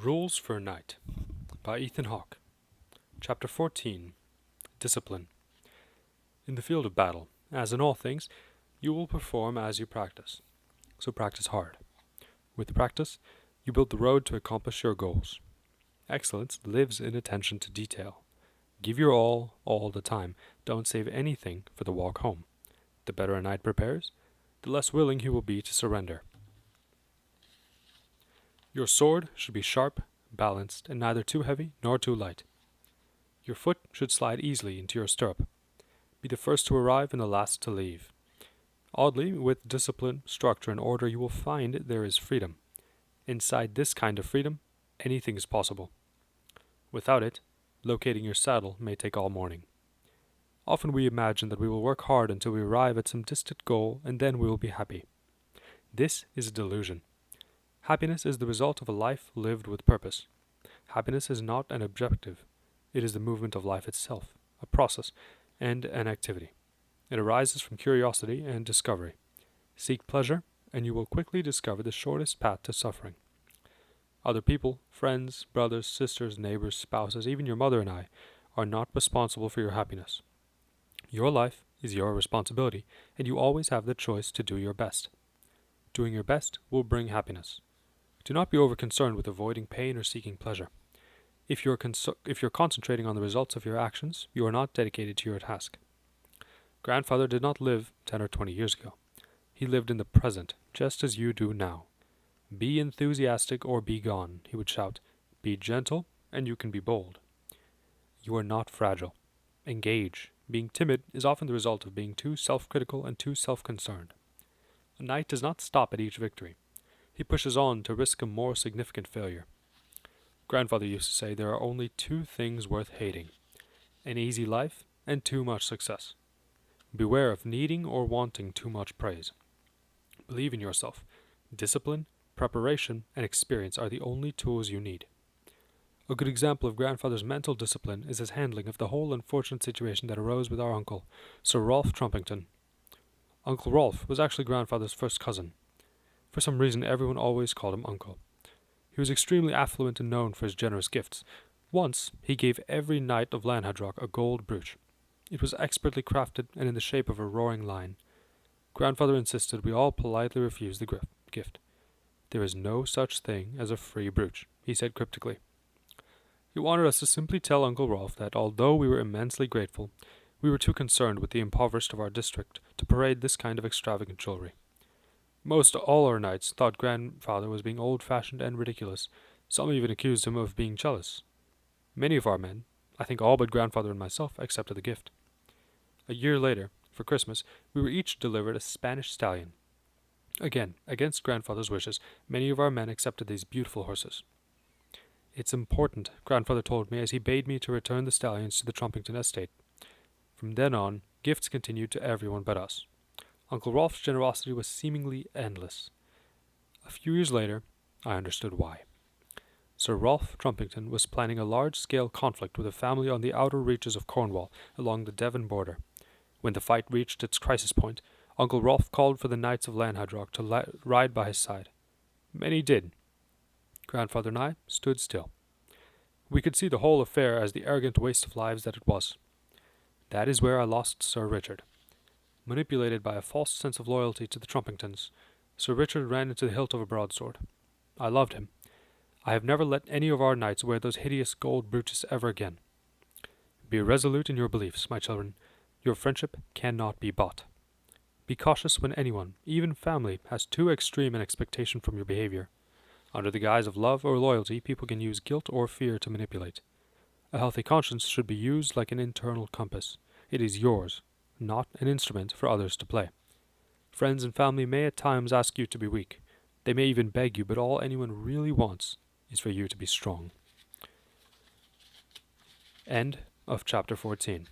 Rules for a Knight by Hawke. Chapter 14. Discipline. In the field of battle, as in all things, you will perform as you practice. So practice hard. With practice, you build the road to accomplish your goals. Excellence lives in attention to detail. Give your all the time. Don't save anything for the walk home. The better a knight prepares, the less willing he will be to surrender. Your sword should be sharp, balanced, and neither too heavy nor too light. Your foot should slide easily into your stirrup. Be the first to arrive and the last to leave. Oddly, with discipline, structure, and order, you will find there is freedom. Inside this kind of freedom, anything is possible. Without it, locating your saddle may take all morning. Often we imagine that we will work hard until we arrive at some distant goal and then we will be happy. This is a delusion. Happiness is the result of a life lived with purpose. Happiness is not an objective. It is the movement of life itself, a process, and an activity. It arises from curiosity and discovery. Seek pleasure, and you will quickly discover the shortest path to suffering. Other people, friends, brothers, sisters, neighbors, spouses, even your mother and I, are not responsible for your happiness. Your life is your responsibility, and you always have the choice to do your best. Doing your best will bring happiness. Do not be over-concerned with avoiding pain or seeking pleasure. If you're concentrating on the results of your actions, you are not dedicated to your task. Grandfather did not live 10 or 20 years ago. He lived in the present, just as you do now. Be enthusiastic or be gone, he would shout. Be gentle, and you can be bold. You are not fragile. Engage. Being timid is often the result of being too self-critical and too self-concerned. A knight does not stop at each victory. He pushes on to risk a more significant failure. Grandfather used to say there are only two things worth hating: an easy life and too much success. Beware of needing or wanting too much praise. Believe in yourself. Discipline, preparation, and experience are the only tools you need. A good example of grandfather's mental discipline is his handling of the whole unfortunate situation that arose with our uncle, Sir Rolfe Trumpington. Uncle Rolfe was actually grandfather's first cousin. For some reason, everyone always called him Uncle. He was extremely affluent and known for his generous gifts. Once, he gave every knight of Lanhadrock a gold brooch. It was expertly crafted and in the shape of a roaring lion. Grandfather insisted we all politely refuse the gift. There is no such thing as a free brooch, he said cryptically. He wanted us to simply tell Uncle Rolfe that, although we were immensely grateful, we were too concerned with the impoverished of our district to parade this kind of extravagant jewelry. Most all our knights thought grandfather was being old-fashioned and ridiculous. Some even accused him of being jealous. Many of our men, I think all but grandfather and myself, accepted the gift. A year later, for Christmas, we were each delivered a Spanish stallion. Again, against grandfather's wishes, many of our men accepted these beautiful horses. It's important, grandfather told me as he bade me to return the stallions to the Trumpington estate. From then on, gifts continued to everyone but us. Uncle Rolfe's generosity was seemingly endless. A few years later, I understood why. Sir Rolfe Trumpington was planning a large-scale conflict with a family on the outer reaches of Cornwall, along the Devon border. When the fight reached its crisis point, Uncle Rolfe called for the knights of Lanhadrock to ride by his side. Many did. Grandfather and I stood still. We could see the whole affair as the arrogant waste of lives that it was. That is where I lost Sir Richard. Manipulated by a false sense of loyalty to the Trumpingtons, Sir Richard ran into the hilt of a broadsword. I loved him. I have never let any of our knights wear those hideous gold brooches ever again. Be resolute in your beliefs, my children. Your friendship cannot be bought. Be cautious when anyone, even family, has too extreme an expectation from your behavior. Under the guise of love or loyalty, people can use guilt or fear to manipulate. A healthy conscience should be used like an internal compass. It is yours, not an instrument for others to play. Friends and family may at times ask you to be weak. They may even beg you, but all anyone really wants is for you to be strong. End of chapter 14.